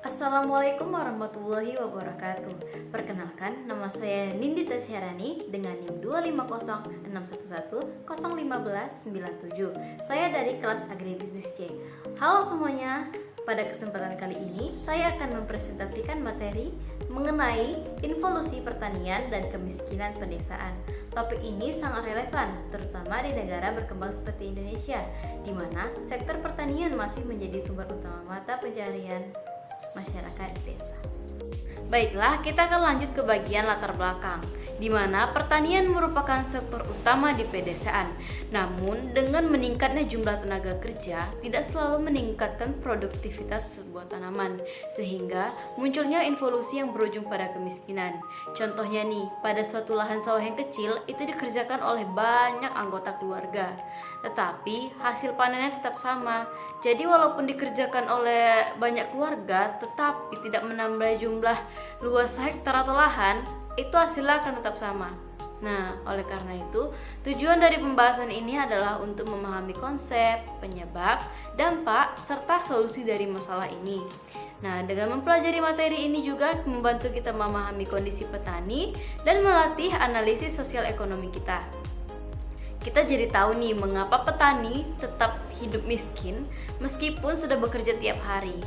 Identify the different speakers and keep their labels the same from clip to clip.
Speaker 1: Assalamualaikum warahmatullahi wabarakatuh. Perkenalkan, nama saya Nindita Syarani dengan NIM 25061101597. Saya dari kelas Agribisnis C. Halo semuanya. Pada kesempatan kali ini, saya akan mempresentasikan materi mengenai involusi pertanian dan kemiskinan pedesaan. Topik ini sangat relevan, terutama di negara berkembang seperti Indonesia, di mana sektor pertanian masih menjadi sumber utama mata pencaharian masyarakat desa. Baiklah, kita akan lanjut ke bagian latar belakang, di mana pertanian merupakan sektor utama di pedesaan. Namun, dengan meningkatnya jumlah tenaga kerja, tidak selalu meningkatkan produktivitas sebuah tanaman, sehingga munculnya involusi yang berujung pada kemiskinan. Contohnya nih, pada suatu lahan sawah yang kecil, itu dikerjakan oleh banyak anggota keluarga, tetapi hasil panennya tetap sama. Jadi walaupun dikerjakan oleh banyak keluarga, tetapi tidak menambah jumlah luas hektar atau lahan, itu hasilnya akan tetap sama. Nah, oleh karena itu, tujuan dari pembahasan ini adalah untuk memahami konsep, penyebab, dampak, serta solusi dari masalah ini. Nah, dengan mempelajari materi ini juga membantu kita memahami kondisi petani dan melatih analisis sosial ekonomi kita. Kita jadi tahu nih mengapa petani tetap hidup miskin meskipun sudah bekerja tiap hari.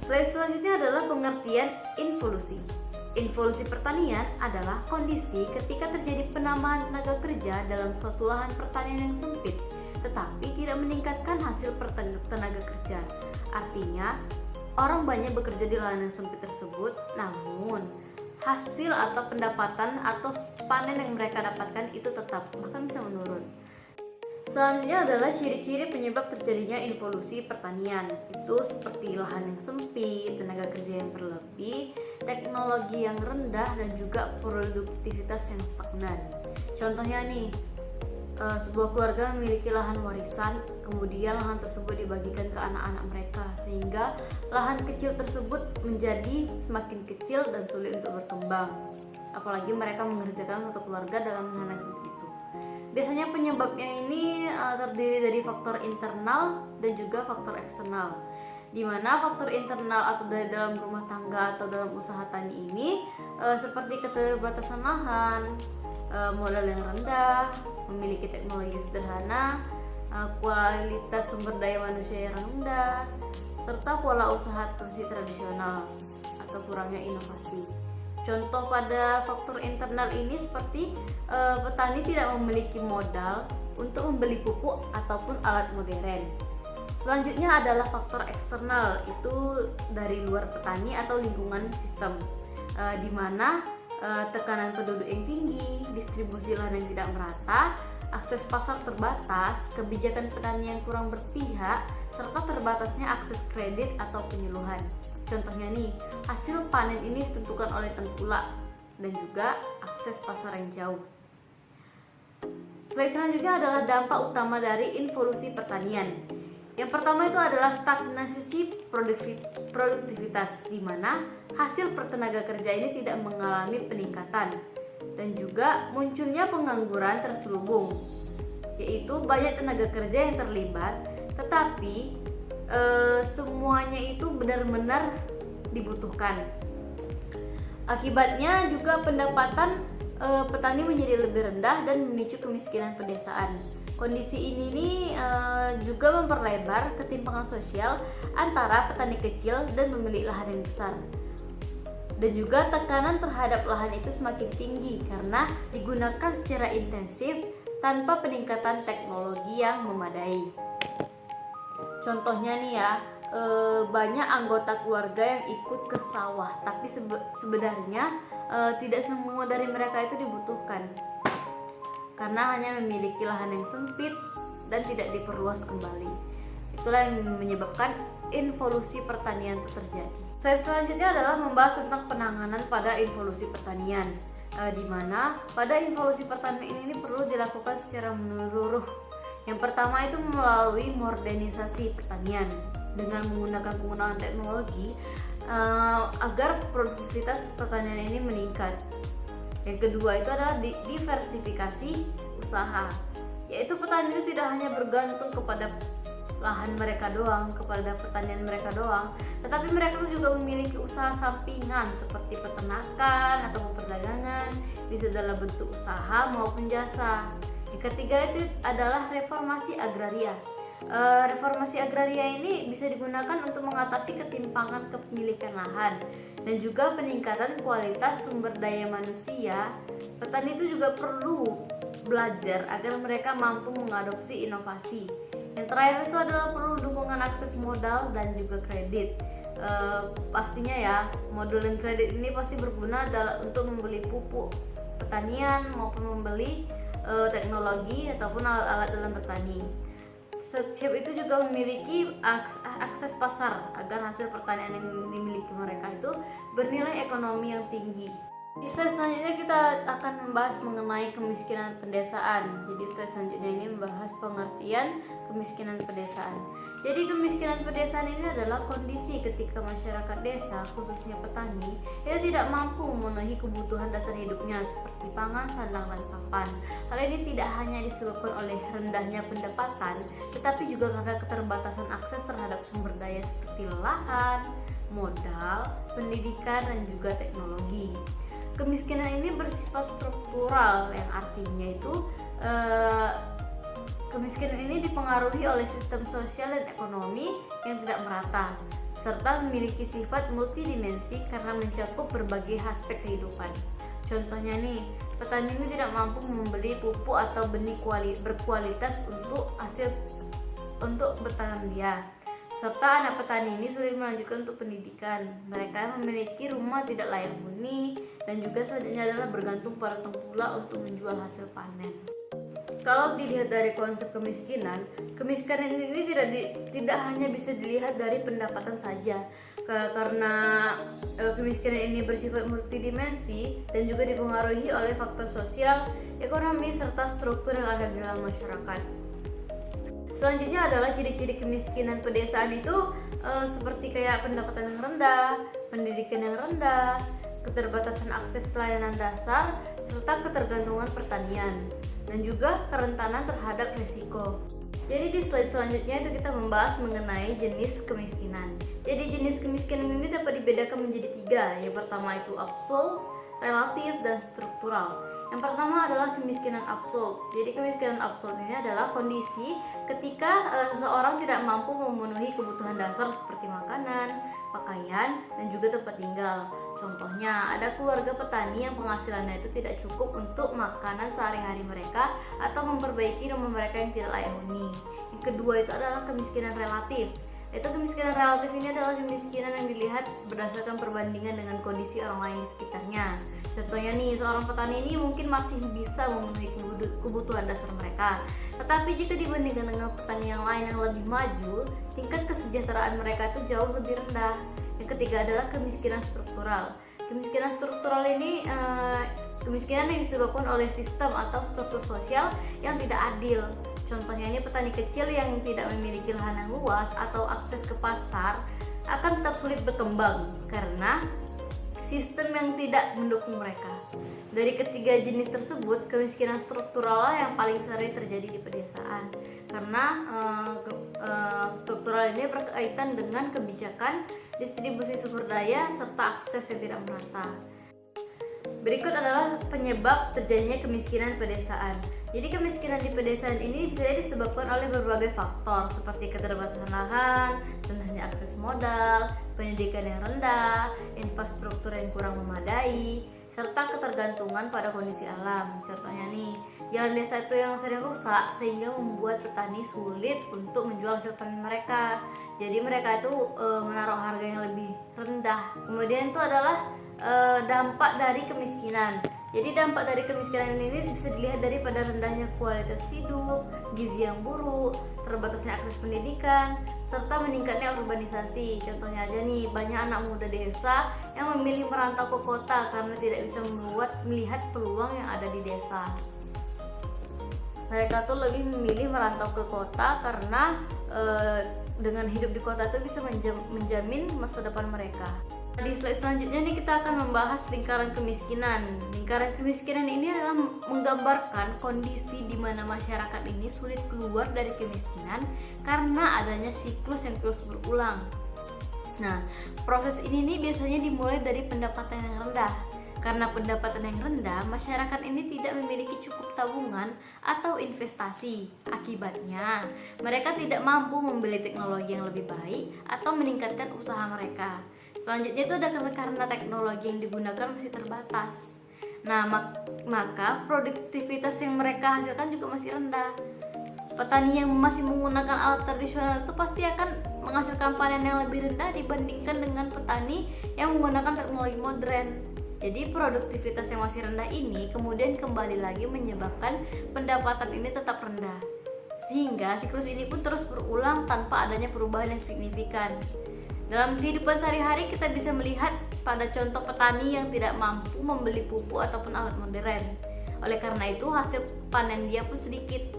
Speaker 1: Slide selanjutnya adalah pengertian involusi. Involusi pertanian adalah kondisi ketika terjadi penambahan tenaga kerja dalam suatu lahan pertanian yang sempit, tetapi tidak meningkatkan hasil tenaga kerja. Artinya, orang banyak bekerja di lahan yang sempit tersebut, namun hasil atau pendapatan atau panen yang mereka dapatkan itu tetap, bahkan bisa menurun. Selanjutnya adalah ciri-ciri penyebab terjadinya involusi pertanian. Itu seperti lahan yang sempit, tenaga kerja yang berlebih, teknologi yang rendah, dan juga produktivitas yang stagnan. Contohnya nih, sebuah keluarga memiliki lahan warisan, kemudian lahan tersebut dibagikan ke anak-anak mereka, sehingga lahan kecil tersebut menjadi semakin kecil dan sulit untuk berkembang. Apalagi mereka mengerjakan satu keluarga dalam lahan yang sempit itu. Biasanya penyebabnya ini terdiri dari faktor internal dan juga faktor eksternal, di mana faktor internal atau dari dalam rumah tangga atau dalam usaha tani ini seperti keterbatasan lahan, modal yang rendah, memiliki teknologi sederhana, kualitas sumber daya manusia yang rendah, serta pola usaha tradisional atau kurangnya inovasi. Contoh pada faktor internal ini seperti petani tidak memiliki modal untuk membeli pupuk ataupun alat modern. Selanjutnya adalah faktor eksternal, itu dari luar petani atau lingkungan sistem, di mana tekanan penduduk yang tinggi, distribusi lahan yang tidak merata, akses pasar terbatas, kebijakan petani yang kurang berpihak, serta terbatasnya akses kredit atau penyuluhan. Contohnya nih, hasil panen ini ditentukan oleh tengkulak dan juga akses pasar yang jauh. Slide selanjutnya adalah dampak utama dari involusi pertanian. Yang pertama itu adalah stagnasi produktivitas, di mana hasil pertenaga kerja ini tidak mengalami peningkatan, dan juga munculnya pengangguran terselubung, yaitu banyak tenaga kerja yang terlibat, tetapi semuanya itu benar-benar dibutuhkan. Akibatnya juga pendapatan petani menjadi lebih rendah dan memicu kemiskinan pedesaan. Kondisi ini nih juga memperlebar ketimpangan sosial antara petani kecil dan pemilik lahan yang besar. Dan juga tekanan terhadap lahan itu semakin tinggi karena digunakan secara intensif tanpa peningkatan teknologi yang memadai. Contohnya nih ya, banyak anggota keluarga yang ikut ke sawah, tapi sebenarnya tidak semua dari mereka itu dibutuhkan, karena hanya memiliki lahan yang sempit dan tidak diperluas kembali. Itulah yang menyebabkan involusi pertanian itu terjadi. Saya selanjutnya adalah membahas tentang penanganan pada involusi pertanian, di mana pada involusi pertanian ini perlu dilakukan secara menyeluruh. Yang pertama itu melalui modernisasi pertanian dengan menggunakan penggunaan teknologi agar produktivitas pertanian ini meningkat. Yang kedua itu adalah diversifikasi usaha, yaitu petani itu tidak hanya bergantung kepada lahan mereka doang, kepada pertanian mereka doang, tetapi mereka tuh juga memiliki usaha sampingan seperti peternakan atau perdagangan, bisa dalam bentuk usaha maupun jasa. Yang ketiga itu adalah reformasi agraria. Reformasi agraria ini bisa digunakan untuk mengatasi ketimpangan kepemilikan lahan dan juga peningkatan kualitas sumber daya manusia. Petani itu juga perlu belajar agar mereka mampu mengadopsi inovasi. Yang terakhir itu adalah perlu dukungan akses modal dan juga kredit. Pastinya ya, modal dan kredit ini pasti berguna untuk membeli pupuk pertanian maupun membeli teknologi ataupun alat-alat dalam bertani. Setiap itu juga memiliki akses pasar agar hasil pertanian yang dimiliki mereka itu bernilai ekonomi yang tinggi. Di slide selanjutnya kita akan membahas mengenai kemiskinan pedesaan. Jadi slide selanjutnya ini membahas pengertian kemiskinan pedesaan. Jadi kemiskinan pedesaan ini adalah kondisi ketika masyarakat desa, khususnya petani, itu tidak mampu memenuhi kebutuhan dasar hidupnya seperti pangan, sandang, dan papan. Hal ini tidak hanya disebabkan oleh rendahnya pendapatan, tetapi juga karena keterbatasan akses terhadap sumber daya seperti lahan, modal, pendidikan, dan juga teknologi. Kemiskinan ini bersifat struktural, yang artinya itu kemiskinan ini dipengaruhi oleh sistem sosial dan ekonomi yang tidak merata, serta memiliki sifat multidimensi karena mencakup berbagai aspek kehidupan. Contohnya nih, petani ini tidak mampu membeli pupuk atau benih berkualitas untuk bertanam dia. Serta anak petani ini sulit melanjutkan untuk pendidikan. Mereka memiliki rumah tidak layak huni dan juga selanjutnya adalah bergantung pada tengkulak untuk menjual hasil panen. Kalau dilihat dari konsep kemiskinan ini tidak hanya bisa dilihat dari pendapatan saja, karena kemiskinan ini bersifat multidimensi dan juga dipengaruhi oleh faktor sosial, ekonomi, serta struktur yang ada di dalam masyarakat. Selanjutnya adalah ciri-ciri kemiskinan pedesaan itu seperti kayak pendapatan yang rendah, pendidikan yang rendah, keterbatasan akses layanan dasar, serta ketergantungan pertanian, dan juga kerentanan terhadap risiko. Jadi di slide selanjutnya itu kita membahas mengenai jenis kemiskinan. Jadi jenis kemiskinan ini dapat dibedakan menjadi 3. Yang pertama itu absolut, relatif, dan struktural. Yang pertama adalah kemiskinan absolut. Jadi kemiskinan absolut ini adalah kondisi ketika seseorang tidak mampu memenuhi kebutuhan dasar seperti makanan, pakaian, dan juga tempat tinggal. Contohnya, ada keluarga petani yang penghasilannya itu tidak cukup untuk makanan sehari-hari mereka atau memperbaiki rumah mereka yang tidak layak huni. Yang kedua itu adalah kemiskinan relatif. Kemiskinan relatif ini adalah kemiskinan yang dilihat berdasarkan perbandingan dengan kondisi orang lain di sekitarnya. Contohnya nih, seorang petani ini mungkin masih bisa memenuhi kebutuhan dasar mereka. Tetapi jika dibandingkan dengan petani yang lain yang lebih maju, tingkat kesejahteraan mereka itu jauh lebih rendah. Yang ketiga adalah kemiskinan struktural. Kemiskinan struktural ini kemiskinan yang disebabkan oleh sistem atau struktur sosial yang tidak adil. Contohnya ini petani kecil yang tidak memiliki lahan yang luas atau akses ke pasar akan tetap sulit berkembang karena sistem yang tidak mendukung mereka. Dari ketiga jenis tersebut, kemiskinan struktural yang paling sering terjadi di pedesaan karena struktural ini berkaitan dengan kebijakan, distribusi sumber daya, serta akses yang tidak merata. Berikut adalah penyebab terjadinya kemiskinan pedesaan. Jadi kemiskinan di pedesaan ini bisa disebabkan oleh berbagai faktor seperti keterbatasan lahan, rendahnya akses modal, pendidikan yang rendah, infrastruktur yang kurang memadai, serta ketergantungan pada kondisi alam. Contohnya nih, jalan desa itu yang sering rusak sehingga membuat petani sulit untuk menjual hasil panen mereka. Jadi mereka itu menaruh harga yang lebih rendah. Kemudian itu adalah dampak dari kemiskinan. Jadi dampak dari kemiskinan ini bisa dilihat daripada rendahnya kualitas hidup, gizi yang buruk, terbatasnya akses pendidikan, serta meningkatnya urbanisasi. Contohnya aja nih, banyak anak muda desa yang memilih merantau ke kota karena tidak bisa melihat peluang yang ada di desa. Mereka tuh lebih memilih merantau ke kota karena dengan hidup di kota itu bisa menjamin masa depan mereka. Di slide selanjutnya nih kita akan membahas lingkaran kemiskinan. Lingkaran kemiskinan ini adalah menggambarkan kondisi di mana masyarakat ini sulit keluar dari kemiskinan karena adanya siklus yang terus berulang. Nah, proses ini nih biasanya dimulai dari pendapatan yang rendah. Karena pendapatan yang rendah, masyarakat ini tidak memiliki cukup tabungan atau investasi. Akibatnya, mereka tidak mampu membeli teknologi yang lebih baik atau meningkatkan usaha mereka. Selanjutnya itu ada karena teknologi yang digunakan masih terbatas. Nah, maka produktivitas yang mereka hasilkan juga masih rendah. Petani yang masih menggunakan alat tradisional itu pasti akan menghasilkan panen yang lebih rendah dibandingkan dengan petani yang menggunakan teknologi modern. Jadi produktivitas yang masih rendah ini kemudian kembali lagi menyebabkan pendapatan ini tetap rendah. Sehingga siklus ini pun terus berulang tanpa adanya perubahan yang signifikan. Dalam kehidupan sehari-hari kita bisa melihat pada contoh petani yang tidak mampu membeli pupuk ataupun alat modern. Oleh karena itu hasil panen dia pun sedikit.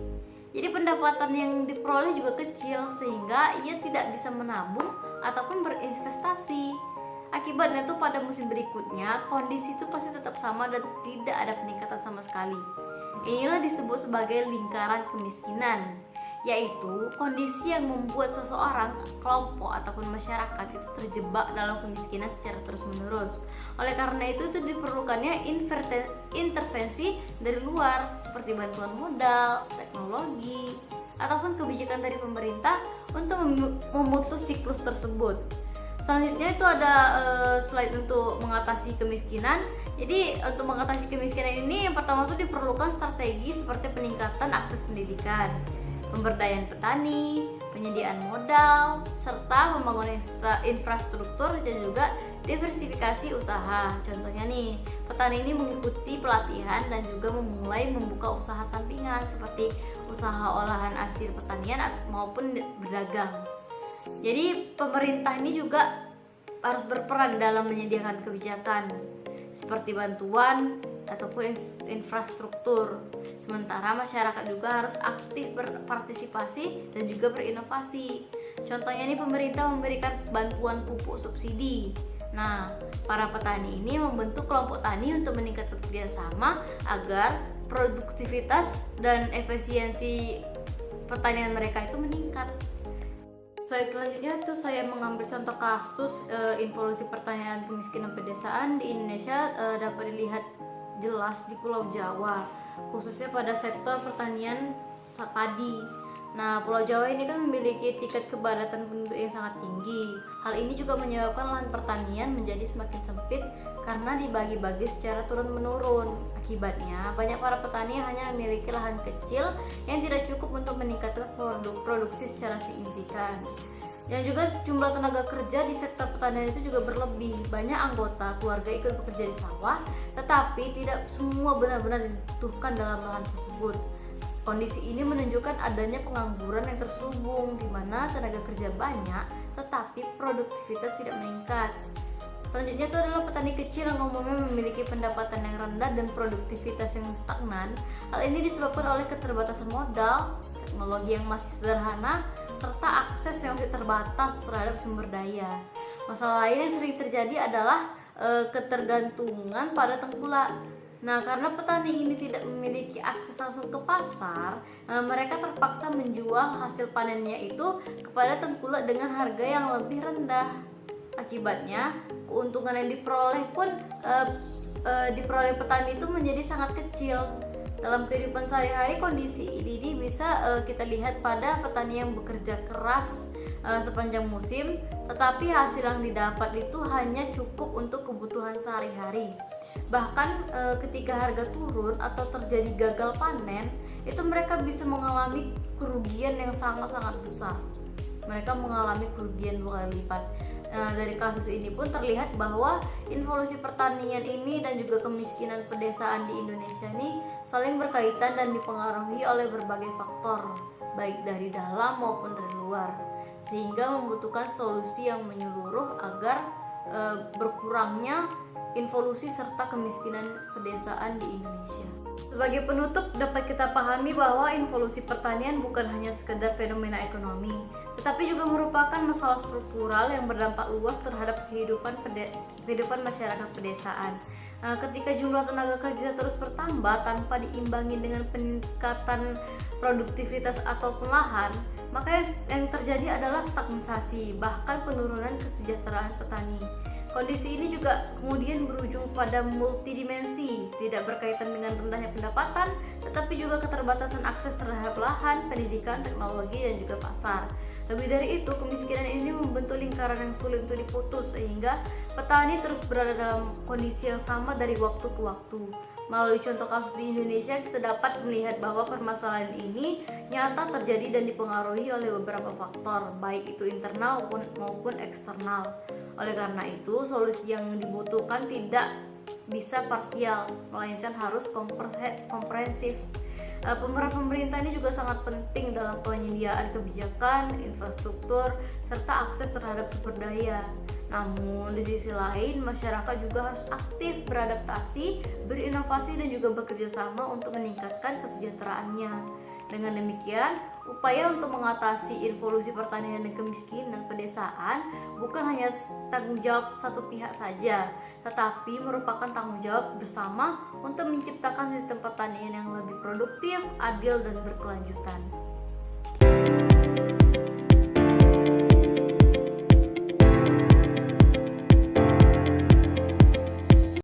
Speaker 1: Jadi pendapatan yang diperoleh juga kecil sehingga ia tidak bisa menabung ataupun berinvestasi. Akibatnya tuh pada musim berikutnya kondisi itu pasti tetap sama dan tidak ada peningkatan sama sekali. Inilah disebut sebagai lingkaran kemiskinan, yaitu kondisi yang membuat seseorang, kelompok ataupun masyarakat itu terjebak dalam kemiskinan secara terus-menerus. Oleh karena itu diperlukannya intervensi dari luar seperti bantuan modal, teknologi, ataupun kebijakan dari pemerintah untuk memutus siklus tersebut. Selanjutnya itu ada slide untuk mengatasi kemiskinan. Jadi untuk mengatasi kemiskinan ini yang pertama itu diperlukan strategi seperti peningkatan akses pendidikan, pemberdayaan petani, penyediaan modal, serta pembangunan infrastruktur dan juga diversifikasi usaha. Contohnya nih, petani ini mengikuti pelatihan dan juga memulai membuka usaha sampingan seperti usaha olahan hasil pertanian maupun berdagang. Jadi pemerintah ini juga harus berperan dalam menyediakan kebijakan seperti bantuan ataupun infrastruktur. Sementara masyarakat juga harus aktif berpartisipasi dan juga berinovasi. Contohnya ini pemerintah memberikan bantuan pupuk subsidi. Nah, para petani ini membentuk kelompok tani untuk meningkatkan kerjasama agar produktivitas dan efisiensi pertanian mereka itu meningkat. Selanjutnya itu saya mengambil contoh kasus involusi pertanian kemiskinan pedesaan di Indonesia dapat dilihat jelas di Pulau Jawa, khususnya pada sektor pertanian padi. Nah, Pulau Jawa ini kan memiliki tingkat kepadatan penduduk yang sangat tinggi. Hal ini juga menyebabkan lahan pertanian menjadi semakin sempit karena dibagi-bagi secara turun-menurun. Akibatnya, banyak para petani hanya memiliki lahan kecil yang tidak cukup untuk meningkatkan produksi secara signifikan. Dan juga jumlah tenaga kerja di sektor pertanian itu juga berlebih. Banyak anggota keluarga ikut bekerja di sawah, tetapi tidak semua benar-benar dibutuhkan dalam lahan tersebut. Kondisi ini menunjukkan adanya pengangguran yang terselubung, di mana tenaga kerja banyak, tetapi produktivitas tidak meningkat. Selanjutnya itu adalah petani kecil yang umumnya memiliki pendapatan yang rendah dan produktivitas yang stagnan. Hal ini disebabkan oleh keterbatasan modal, teknologi yang masih sederhana, serta akses yang masih terbatas terhadap sumber daya. Masalah lain yang sering terjadi adalah ketergantungan pada tengkulak. Nah, karena petani ini tidak memiliki akses langsung ke pasar, mereka terpaksa menjual hasil panennya itu kepada tengkulak dengan harga yang lebih rendah. Akibatnya, keuntungan yang diperoleh pun diperoleh petani itu menjadi sangat kecil. Dalam kehidupan sehari-hari kondisi ini bisa kita lihat pada petani yang bekerja keras sepanjang musim, tetapi hasil yang didapat itu hanya cukup untuk kebutuhan sehari-hari. Bahkan ketika harga turun atau terjadi gagal panen, itu mereka bisa mengalami kerugian yang sangat-sangat besar. Mereka mengalami kerugian 2 kali lipat. Dari kasus ini pun terlihat bahwa involusi pertanian ini dan juga kemiskinan pedesaan di Indonesia ini saling berkaitan dan dipengaruhi oleh berbagai faktor, baik dari dalam maupun dari luar, sehingga membutuhkan solusi yang menyeluruh agar berkurangnya involusi serta kemiskinan pedesaan di Indonesia. Sebagai penutup, dapat kita pahami bahwa involusi pertanian bukan hanya sekedar fenomena ekonomi, tetapi juga merupakan masalah struktural yang berdampak luas terhadap kehidupan masyarakat pedesaan. Ketika jumlah tenaga kerja terus bertambah tanpa diimbangi dengan peningkatan produktivitas ataupun lahan, maka yang terjadi adalah stagnasi, bahkan penurunan kesejahteraan petani. Kondisi ini juga kemudian berujung pada multidimensi, tidak berkaitan dengan rendahnya pendapatan, tetapi juga keterbatasan akses terhadap lahan, pendidikan, teknologi, dan juga pasar. Lebih dari itu, kemiskinan ini membentuk lingkaran yang sulit untuk diputus, sehingga petani terus berada dalam kondisi yang sama dari waktu ke waktu. Melalui contoh kasus di Indonesia, kita dapat melihat bahwa permasalahan ini nyata terjadi dan dipengaruhi oleh beberapa faktor, baik itu internal maupun eksternal. Oleh karena itu, solusi yang dibutuhkan tidak bisa parsial, melainkan harus komprehensif. Pemeran pemerintah ini juga sangat penting dalam penyediaan kebijakan, infrastruktur, serta akses terhadap sumber daya. Namun di sisi lain, masyarakat juga harus aktif beradaptasi, berinovasi, dan juga bekerja sama untuk meningkatkan kesejahteraannya. Dengan demikian, upaya untuk mengatasi involusi pertanian dan kemiskinan pedesaan bukan hanya tanggung jawab satu pihak saja, tetapi merupakan tanggung jawab bersama untuk menciptakan sistem pertanian yang lebih produktif, adil, dan berkelanjutan.